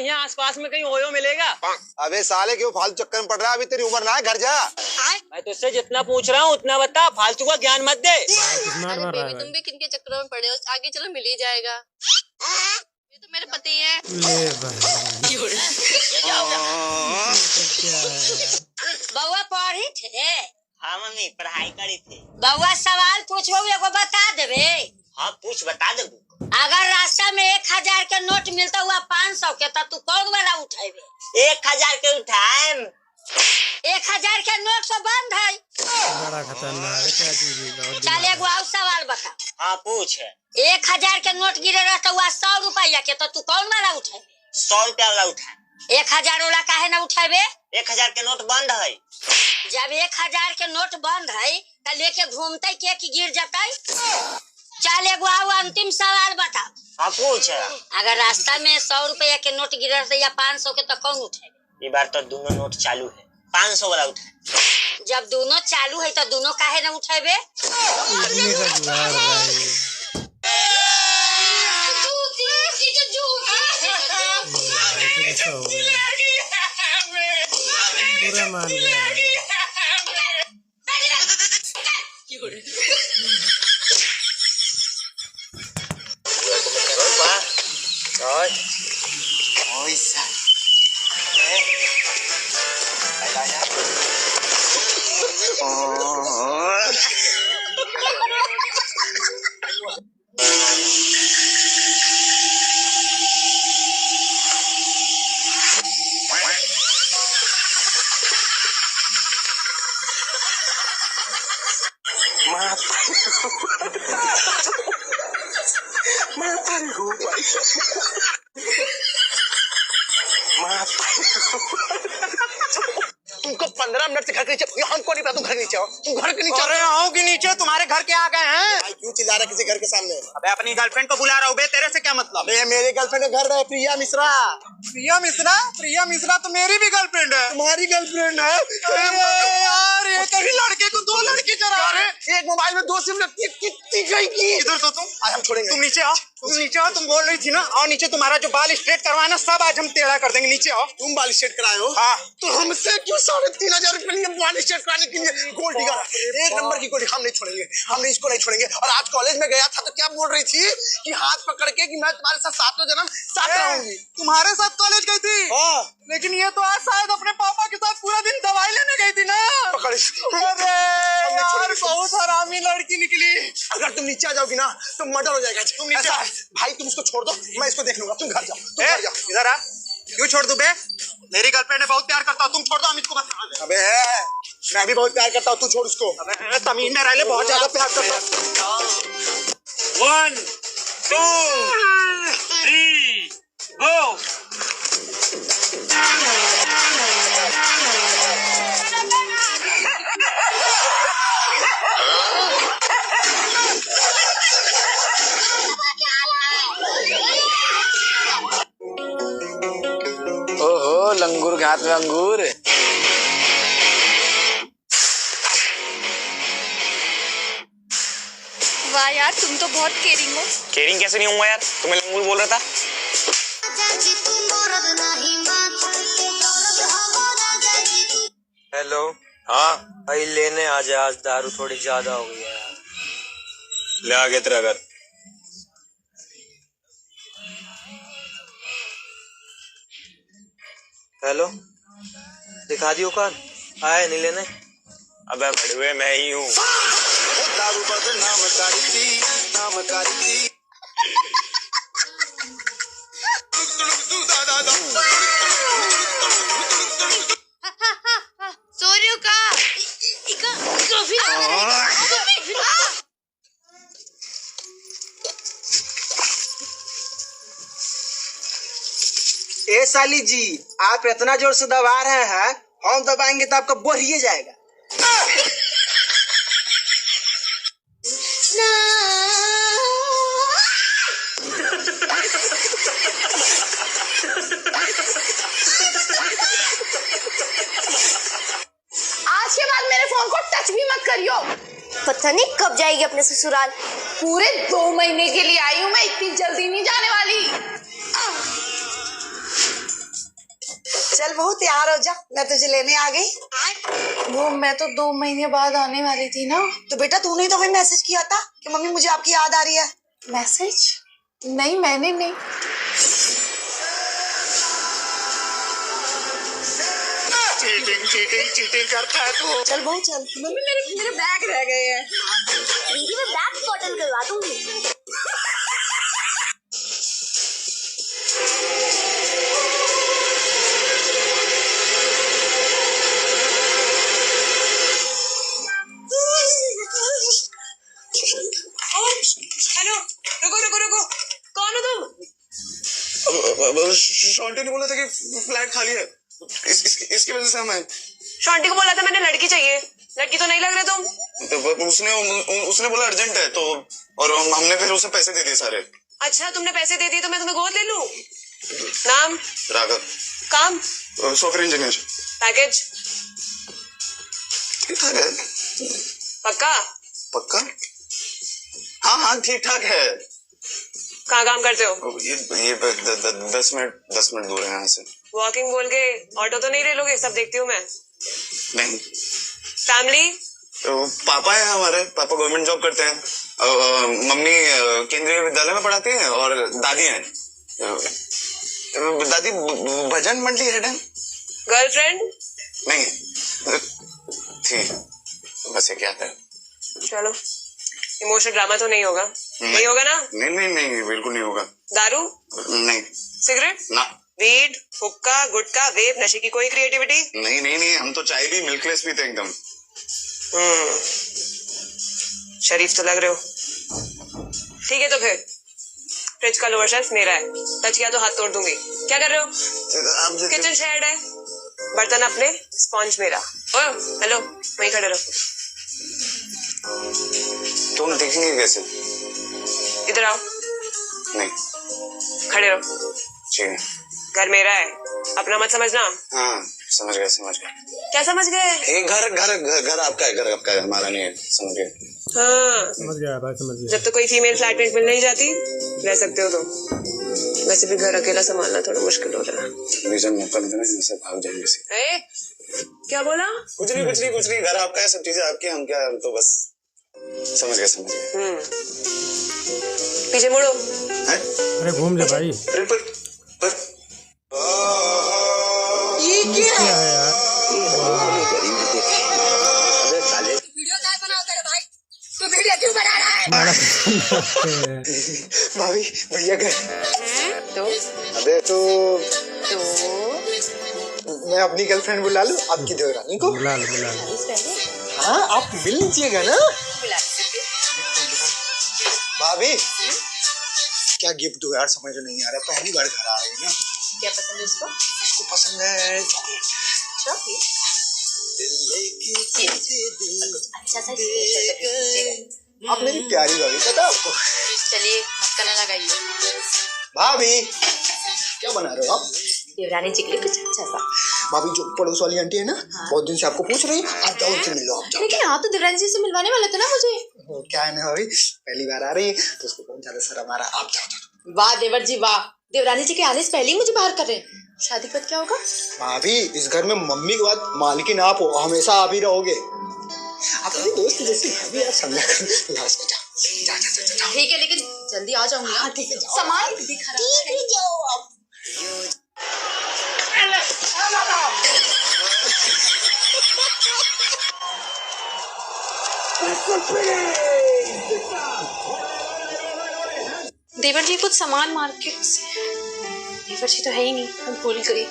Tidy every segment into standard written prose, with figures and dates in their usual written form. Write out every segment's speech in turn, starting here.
यहाँ आसपास में कहीं ओयो मिलेगा? अबे साले क्यों फालतू चक्कर में पड़ रहा है? अभी तेरी उम्र ना है, घर जा। मैं तुझसे जितना पूछ रहा हूँ उतना बता, फालतू का ज्ञान मत दे। अरे बेबी तुम भी किनके चक्करों में पड़े हो? आगे चलो मिल ही जाएगा। ये तो मेरे पति हैं। बउआ पढ़ी थे? हाँ मम्मी, पढ़ाई करी थी। बउआ सवाल पूछो एगो बता देबे? हाँ पूछ, बता दे। अगर रास्ता में 1000 के नोट मिलता हुआ 500 के, तब तू कौन वाला उठेबे? 1000 के उठाए। 1000 के नोट तो बंद है। बड़ा खतरनाक है, क्या चीज। चल एगो और सवाल बता। हाँ पूछ। 1000 के नोट गिरे रहता हुआ 100 रुपया के, तो तू कौन वाला उठेबे? 100 रुपया वाला उठाए। 1000 वाला काहे ना उठेबे? 1000 के नोट बंद है। जब 1000 के नोट बंद है तो लेके घूमते के कि गिर जाते? चल एगो अंतिम सवाल बता। हाँ पूछ। अगर रास्ता में 100 रुपया के नोट गिर रहता या 500 के, तो कौन उठेबे? ये बार तो दोनों नोट चालू है, 500 वाला उठाए। जब दोनों चालू है तो दोनों काहे ना उठेबे? पूरा मान गया। तुमको 15 मिनट से घर के नीचे, हमको नहीं पता तुम घर के नीचे हो। तुम घर के नीचे। अरे आओ कि नीचे, तुम्हारे घर के आ गए हैं। क्यों चिल्ला रहा किसी घर के सामने? अबे अपनी गर्लफ्रेंड को बुला रहा हूँ बे, तेरे से क्या मतलब? अबे मेरे गर्लफ्रेंड का घर है, प्रिया मिश्रा। प्रिया मिश्रा? प्रिया मिश्रा तो मेरी भी गर्लफ्रेंड है। तुम्हारी गर्लफ्रेंड है? यार ये कभी लड़के को 2 लड़के चढ़ा रहे। एक मोबाइल में 2 सिम लगती है, कितनी गई की। इधर तो तुम। आज हम छोड़ेंगे। तुम नीचे आओ, तुम नीचे आओ। तुम बोल रही थी ना, आओ नीचे। तुम्हारा जो बाल स्ट्रेट करवाना सब आज हम टेढ़ा कर देंगे। नीचे आओ। तुम बाल स्ट्रेट कराए हो? हाँ। तो हमसे क्यों 3,500 रुपए लिए बाल स्ट्रेट कराने के लिए? गोल्ड डिगर, एक नंबर की गोल्ड। हम नहीं छोड़ेंगे, हमने इसको नहीं छोड़ेंगे। और आज कॉलेज में गया था तो क्या बोल रही थी कि हाथ पकड़ के कि मैं तुम्हारे साथ सातों जन्म साथ रहूंगी। तुम्हारे साथ कॉलेज गई थी? हाँ। लेकिन ये तो आज शायद अपने पापा के साथ पूरा दिन दवाई लेने गई थी ना। पकड़। अरे यार बहुत हरामी लड़की निकली। अगर तुम नीचे आ जाओगी ना तो मर्डर हो जाएगा। तुम नीचे आओ। भाई तुम उसको छोड़ दो, मैं इसको देख लूंगा। तुम घर जाओ, तुम घर जाओ। इधर आ। क्यों छोड़ दूं बे? मेरी गर्लफ्रेंड है, बहुत प्यार करता हूँ। तुम छोड़ दो, हम इसको बता। अबे मैं भी बहुत प्यार करता हूँ, तू छोड़ उसको। अबे तमीज में रह ले, बहुत ज्यादा प्यार करता हूँ। 1 2 3 गो। ओहो लंगूर घात में अंगूर। वाह यार तुम तो बहुत केयरिंग हो। केयरिंग कैसे नहीं होऊंगा यार? तुम्हें लंगूर बोल रहा था। हेलो। हाँ भाई लेने आ जा, आज दारू थोड़ी ज्यादा हो गई है यार। ले आ गया तेरा घर। हेलो, दिखा दियो कान, आए नहीं लेने। अबे बड़वे मैं ही हूँ। दारू बदनाम करती, नाम करती। सोरियो का ए साली जी, आप इतना जोर से दबा रहे हैं, हम दबाएंगे तो आपका बढ़िए जाएगा। आज के बाद मेरे फोन को टच भी मत करियो। पता नहीं कब जाएगी अपने ससुराल। पूरे 2 महीने के लिए आई हूँ मैं, इतनी जल्दी नहीं जाने वाली। चल बहू तैयार हो जा, मैं तुझे लेने आ गई। वो मैं तो 2 महीने बाद आने वाली थी ना। तो बेटा तूने तो वही मैसेज किया था कि मम्मी मुझे आपकी याद आ रही है। मैसेज? नहीं, मैंने नहीं। चीटिंग करता है तू। चल बहू चल। मम्मी मेरे बैग रह गए हैं। दीदी मैं बैग बॉटल करवा दूंगी। हेलो, रुको, कौन हो तुम? शॉन्टी ने बोला था कि फ्लैट खाली है, इसकी वजह से हम आए। शॉन्टी को बोला था मैंने लड़की चाहिए, लड़की तो नहीं लग रहे तुम। तो उसने बोला अर्जेंट है, तो और हमने फिर उसे पैसे दे दिए सारे। अच्छा तुमने पैसे दे दिए तो मैं तुम्हें गोद ले लूं? नाम? राघव। काम? Software engineer. पैकेज? ठीक ठाक है। पक्का? पक्का? हाँ ठीक ठाक है। कहाँ काम करते हो? ये 10 मिनट दूर है यहाँ से। वॉकिंग बोल के ऑटो तो नहीं ले लोगे? सब देखती हूँ मैं। नहीं। फैमिली? पापा है हमारे, पापा गवर्नमेंट जॉब करते हैं। मम्मी केंद्रीय विद्यालय में पढ़ाती हैं और दादी हैं, दादी भजन मंडली हेड है। गर्लफ्रेंड? नहीं थी, बस एक याद है। चलो, इमोशनल ड्रामा तो नहीं होगा? नहीं होगा ना? नहीं बिल्कुल नहीं होगा। दारू? नहीं। सिगरेट? ना। वीड, हुक्का, गुटखा, वेप, नशे की कोई क्रिएटिविटी? नहीं, हम तो चाय भी मिल्कलेस पीते एकदम। शरीफ तो लग रहे हो। ठीक है तो फिर फ्रिज का लोअर शेल्फ मेरा है, टच किया तो हाथ तोड़ दूंगी। क्या कर रहे हो? किचन शेयर्ड है, बर्तन अपने, स्पॉन्ज मेरा। ओह हेलो, वहीं खड़े रहो। तुम देखेंगे कैसे? इधर आओ। नहीं। खड़े रहो। ठीक है। घर मेरा है, अपना मत समझना। हाँ समझ गए। क्या समझ गए? ये घर आपका है, घर आपका है, हमारा नहीं है। समझ गए? हाँ समझ गया भाई, समझ गया। जब तो कोई फीमेल फ्लैटमेट मिल नहीं जाती रह सकते हो तुम। वैसे भी घर अकेला संभालना थोड़ा मुश्किल हो रहा है। रीजन मौका मिलना है, सब भाग जाएंगे से। क्या बोला? कुछ नहीं, घर आपका है, सब चीजें आपकी, हम क्या, हम तो बस समझ गए। पीछे मुड़ो। अरे घूम ले भाई। ये क्या है यार? वीडियो क्या बनाते रे भाई? तू वीडियो क्यों बना रहा है? भाभी भैया घर। तो अबे तो मैं अपनी गर्लफ्रेंड बुला लूं, आपकी देवरानी को? बुला लो। हाँ आप मिल लीजिएगा ना। भाभी क्या गिफ्ट दूं यार, समझ नहीं आ रहा, पहली बार घर आ रही है ना। क्या पसंद है उसको? इसको पसंद है चॉकलेट। अच्छा सा आप मेरी प्यारी भाभी, पता आपको? चलिए मत करना लगाइए। भाभी क्या बना रहे हो आप? देवरानी जी के लिए कुछ अच्छा सा। भाभी जो पड़ोस वाली आंटी है ना, बहुत दिन से आपको पूछ रही है, आप जाओ उनसे मिल लो। आप जाओ। लेकिन आप तो देवरानी जी से मिलवाने वाले थे ना मुझे। क्या है ना भाभी, पहली बार आ रही है तो उसको कौन ज्यादा शर्म आ रहा है। आप जाओ। वाह देवर जी वाह, देवरानी जी के आने से पहले ही मुझे बाहर कर रहे हैं। शादी के बाद क्या होगा? भाभी इस घर में मम्मी के बाद मालकिन आप हो, हमेशा आप ही रहोगे। आप अपनी दोस्त जैसी भाभी, आप समझा कर लाश को जा। ठीक है लेकिन जल्दी आ जाऊंगी। हाँ ठीक है, सामान दिखा रहा है। जाओ आप। देवर जी कुछ सामान मार्केट से। देवर जी तो है ही नहीं, हम भूल गए।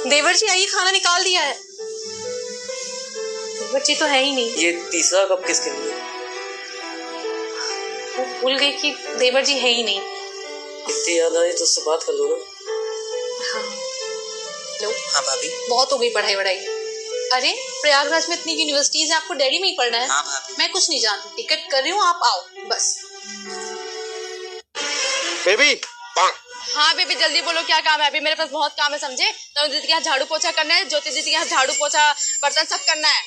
देवर जी आइए, खाना निकाल दिया है। देवर जी तो है ही नहीं। ये तीसरा कप किसके लिए? वो भूल गई कि देवर जी है ही नहीं। इतनी याद आई तो उससे बात कर लो ना। हाँ लो। हाँ भाभी। बहुत हो गई पढ़ाई वढ़ाई। अरे प्रयागराज में इतनी यूनिवर्सिटीज है, आपको दिल्ली में ही पढ़ना है? हाँ भाभी। मैं कुछ नहीं जानती, टिकट कर रही हूँ, आप आओ बस। बेबी। हाँ बेबी जल्दी बोलो क्या काम है? अभी मेरे पास बहुत काम है समझे। तो दीदी के यहाँ झाड़ू पोछा करना है, ज्योति दीदी के यहाँ झाड़ू पोछा बर्तन सब करना है।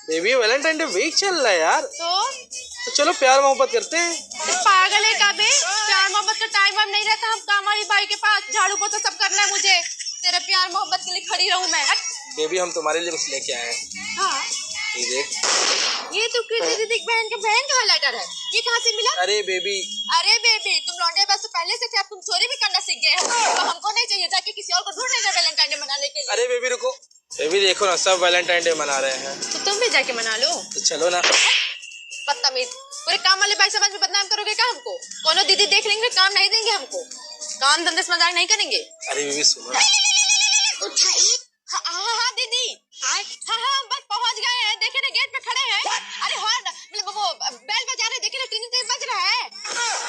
बेबी वैलेंटाइन डे वीक चल रहा है यार, तो चलो प्यार मोहब्बत करते हैं। पागल है का बे? प्यार मोहब्बत का टाइम अब नहीं रहता। हम काम वाली बाई के पास झाड़ू पोछा सब करना है मुझे। तेरे प्यार मोहब्बत के लिए खड़ी रहूं मैं। हट। बेबी हम तुम्हारे लिए कुछ लेके आए हैं। हाँ। ये देख। ये तो कृति दीदी बहन का लेटर है। ये कहाँ से मिला? अरे बेबी तुम लौंडे बस तो पहले से थे, अब तुम चोरी भी करना सीख गए हो। तो हमको नहीं चाहिए, जाके किसी और को ढूंढ लेना वैलेंटाइन डे मनाने के लिए। अरे बेबी रुको। बेबी देखो ना सब वैलेंटाइन डे मना रहे हैं। तो तुम भी जाके मना लो। तो चलो ना। बदतमीज, पूरे काम वाले भाई समाज में बदनाम करोगे क्या हमको? कोनो दीदी देख लेंगे, काम नहीं देंगे हमको। काम धंधे से मजाक नहीं करेंगे। अरे बेबी सुनो। हाँ दीदी। हाँ बस पहुंच गए हैं। देखे ना गेट पे खड़े हैं। अरे हॉर्न मतलब वो बेल बजा रहे, देखे ना 3 बज रहा है।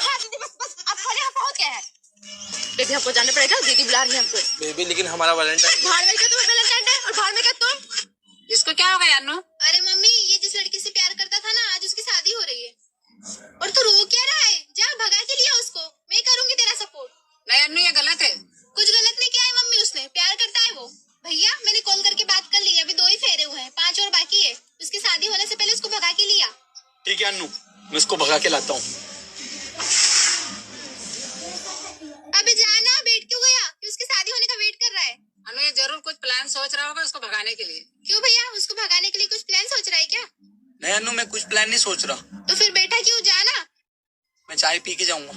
हाँ दीदी बस आप खड़े हैं, पहुंच गए हैं। बेबी हमको जाना पड़ेगा, दीदी बुला रही है हमको। बेबी लेकिन हमारा वैलेंटाइन भाड़ में क्या तुम वैलेंटाइन डे और भाड़ में क्या तुम? इसको क्या होगा यानू? अरे मम्मी, ये जिस लड़की से प्यार करता था ना, आज उसकी शादी हो रही है। और तू रो क्या रहा है? जा भगा के लिया उसको, मैं करूंगी तेरा सपोर्ट। नहीं अन्नू, ये गलत है। कुछ गलत नहीं किया है मम्मी, उसने प्यार करता है वो। भैया मैंने कॉल करके बात कर ली, अभी 2 ही फेरे हुए हैं, 5 और बाकी है। उसकी शादी होने से पहले उसको भगा के लिया। ठीक है अन्नू, मैं उसको भगा के लाता हूँ। अबे जाना, बैठ क्यों गया? कि उसकी शादी होने का वेट कर रहा है। अन्नू ये जरूर कुछ प्लान सोच रहा होगा उसको भगाने के लिए। क्यों भैया, उसको भगाने के लिए कुछ प्लान सोच रहा है क्या? नहीं अन्नू, मैं कुछ प्लान नहीं सोच रहा। तो फिर बैठा क्यों? जाना। मैं चाय पी के जाऊंगा।